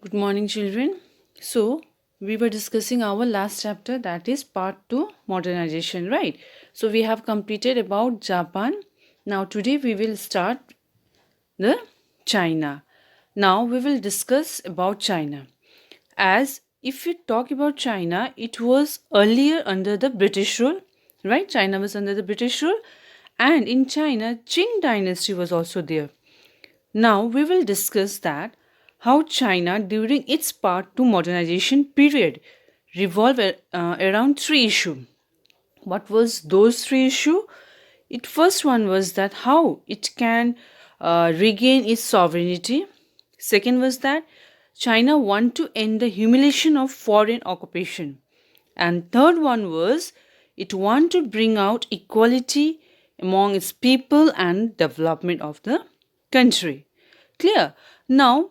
Good morning, children. So, we were discussing our last chapter, that is part 2 modernization, right? So, we have completed about Japan. Now, today we will start the China. Now, we will discuss about China. As if we talk about China, it was earlier under the British rule, right? China was under the British rule, and in China, Qing dynasty was also there. Now we will discuss that how China during its part to modernization period revolved around three issues. What was those three issues? It first one was that how it can regain its sovereignty. Second was that China want to end the humiliation of foreign occupation. And third one was it want to bring out equality among its people and development of the country. Clear? Now,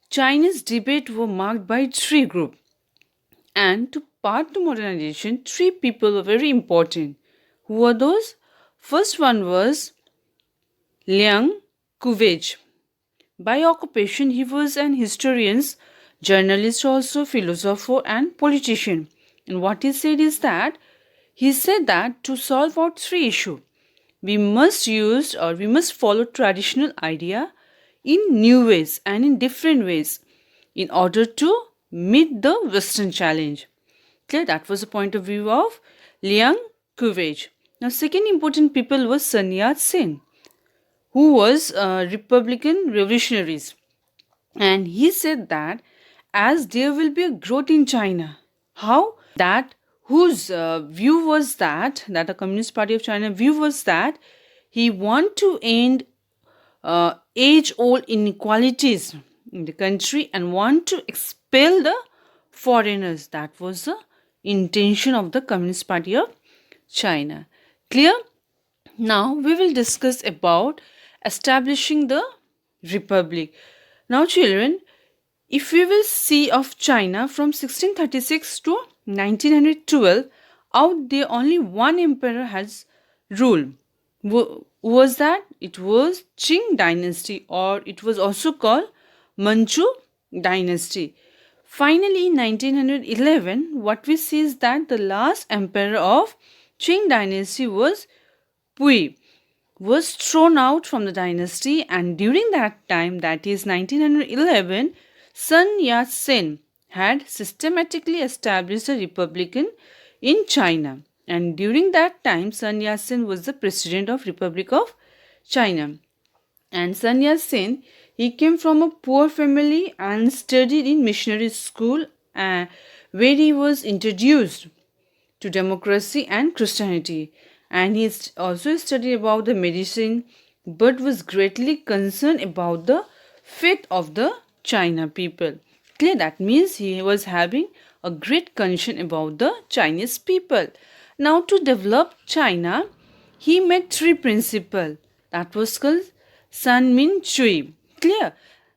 Chinese debate were marked by three groups, and to part to modernization, three people were very important. Who were those? First one was Liang Kuwej. By occupation, he was an historian, journalist, also philosopher, and politician. And what he said that to solve out three issues, we must follow traditional idea in new ways and in different ways in order to meet the Western challenge. Clear? That was the point of view of Liang Kuwej. Now, second important people was Sun Yat-sen, who was Republican revolutionaries. And he said that as there will be a growth in China, how? That whose view was that the Communist Party of China view was that he want to end age-old inequalities in the country and want to expel the foreigners. That was the intention of the Communist Party of China. Clear? Now we will discuss about establishing the republic. Now, children, if we will see of China from 1636 to 1912, out there only one emperor has ruled. Was that? It was Qing dynasty, or it was also called Manchu dynasty. Finally, in 1911, what we see is that the last emperor of Qing dynasty was Pui, was thrown out from the dynasty, and during that time, that is 1911, Sun Yat-sen had systematically established a republic in China. And during that time, Sun Yat-sen was the president of Republic of China. And Sun Yat-sen, he came from a poor family and studied in missionary school where he was introduced to democracy and Christianity. And he also studied about the medicine but was greatly concerned about the faith of the China people. Clear? That means he was having a great concern about the Chinese people. Now, to develop China, he made three principles. That was called San Min Chui. Clear?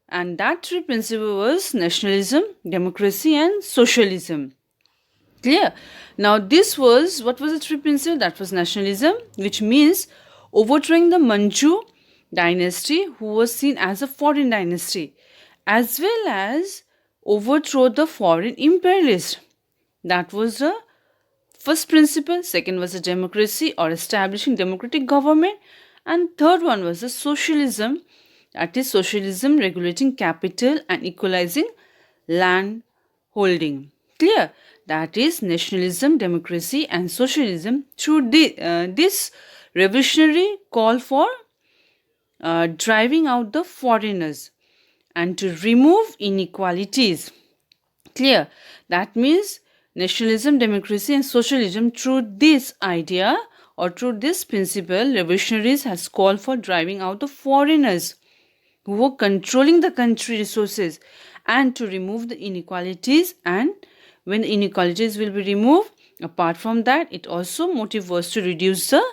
And that three principle was nationalism, democracy, and socialism. Clear? Now, this was what was the three principle? That was nationalism, which means overthrowing the Manchu dynasty, who was seen as a foreign dynasty, as well as overthrow the foreign imperialists. That was the first principle. Second was the democracy, or establishing democratic government, and third one was the socialism, that is socialism regulating capital and equalizing land holding. Clear? That is nationalism, democracy, and socialism. Through this revolutionary call for driving out the foreigners and to remove inequalities. Clear? That means nationalism, democracy, and socialism. Through this idea or through this principle, revolutionaries has called for driving out the foreigners who were controlling the country resources and to remove the inequalities. And when the inequalities will be removed, apart from that, it also motive was to reduce the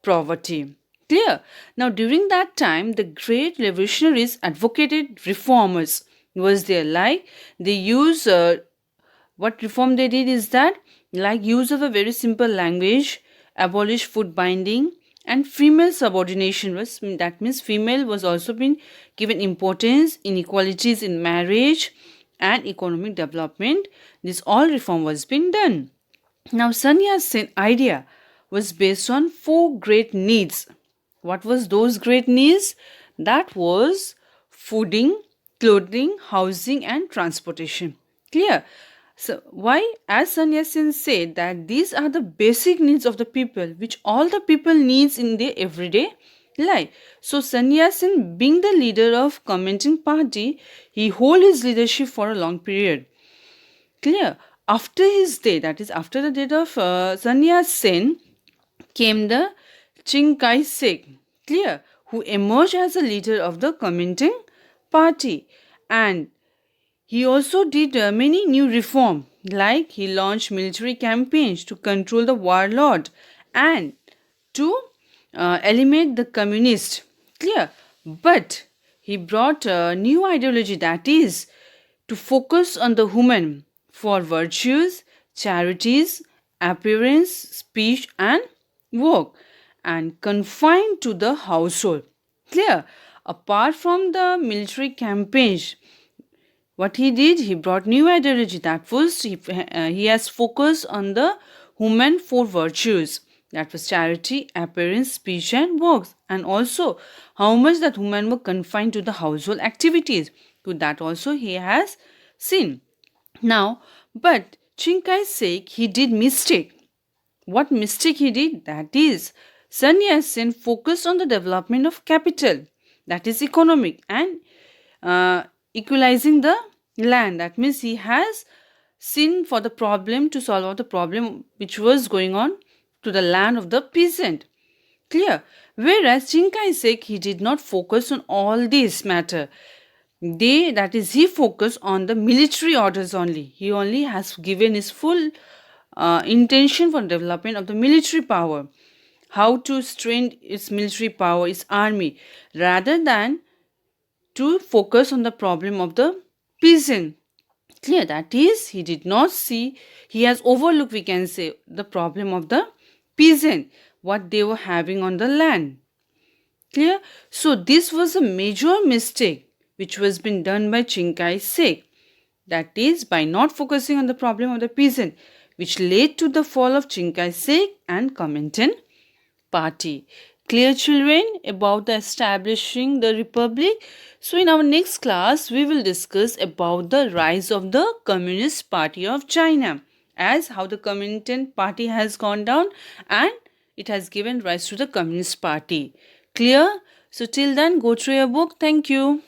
poverty. Clear? Now, during that time, the great revolutionaries advocated reformers. Was there like they use what reform they did is that like use of a very simple language, abolish foot binding, and female subordination. Was that means female was also being given importance, inequalities in marriage, and economic development. This all reform was being done. Now, Sun Yat-sen idea was based on four great needs. What was those great needs? That was fooding, clothing, housing, and transportation. Clear? So, why? As Sun Yat-sen said that these are the basic needs of the people, which all the people needs in their everyday life. So, Sun Yat-sen, being the leader of Kuomintang party, he hold his leadership for a long period. Clear? After his day, that is after the death of Sun Yat-sen, came the Chiang Kai-shek, clear, who emerged as a leader of the Kuomintang party, and he also did many new reforms, like he launched military campaigns to control the warlord and to eliminate the communist. Clear? But he brought a new ideology, that is to focus on the woman for virtues, charities, appearance, speech, and work, and confined to the household. Clear? Apart from the military campaigns, what he did, he brought new ideology. That was, he has focused on the woman for virtues. That was charity, appearance, speech, and works. And also, how much that women were confined to the household activities. To that also he has seen. Now, but Chiang Kai-shek, he did mistake. What mistake he did? That is, Sun Yat-sen focused on the development of capital, that is economic, and equalizing the land. That means he has seen for the problem to solve out the problem which was going on to the land of the peasant. Clear? Whereas Chiang Kai-shek, he did not focus on all this matter. That is, he focused on the military orders only. He only has given his full intention for development of the military power, how to strengthen its military power, its army, rather than to focus on the problem of the peasant. Clear? That is, he did not see, he has overlooked, we can say, the problem of the peasant, what they were having on the land. Clear? So this was a major mistake which was been done by Chiang Kai-shek. That is, by not focusing on the problem of the peasant, which led to the fall of Chiang Kai-shek and Kuomintang party. Clear, children, about the establishing the republic? So in our next class, we will discuss about the rise of the Communist Party of China, as how the Kuomintang party has gone down and it has given rise to the Communist Party. Clear? So till then, go through your book. Thank you.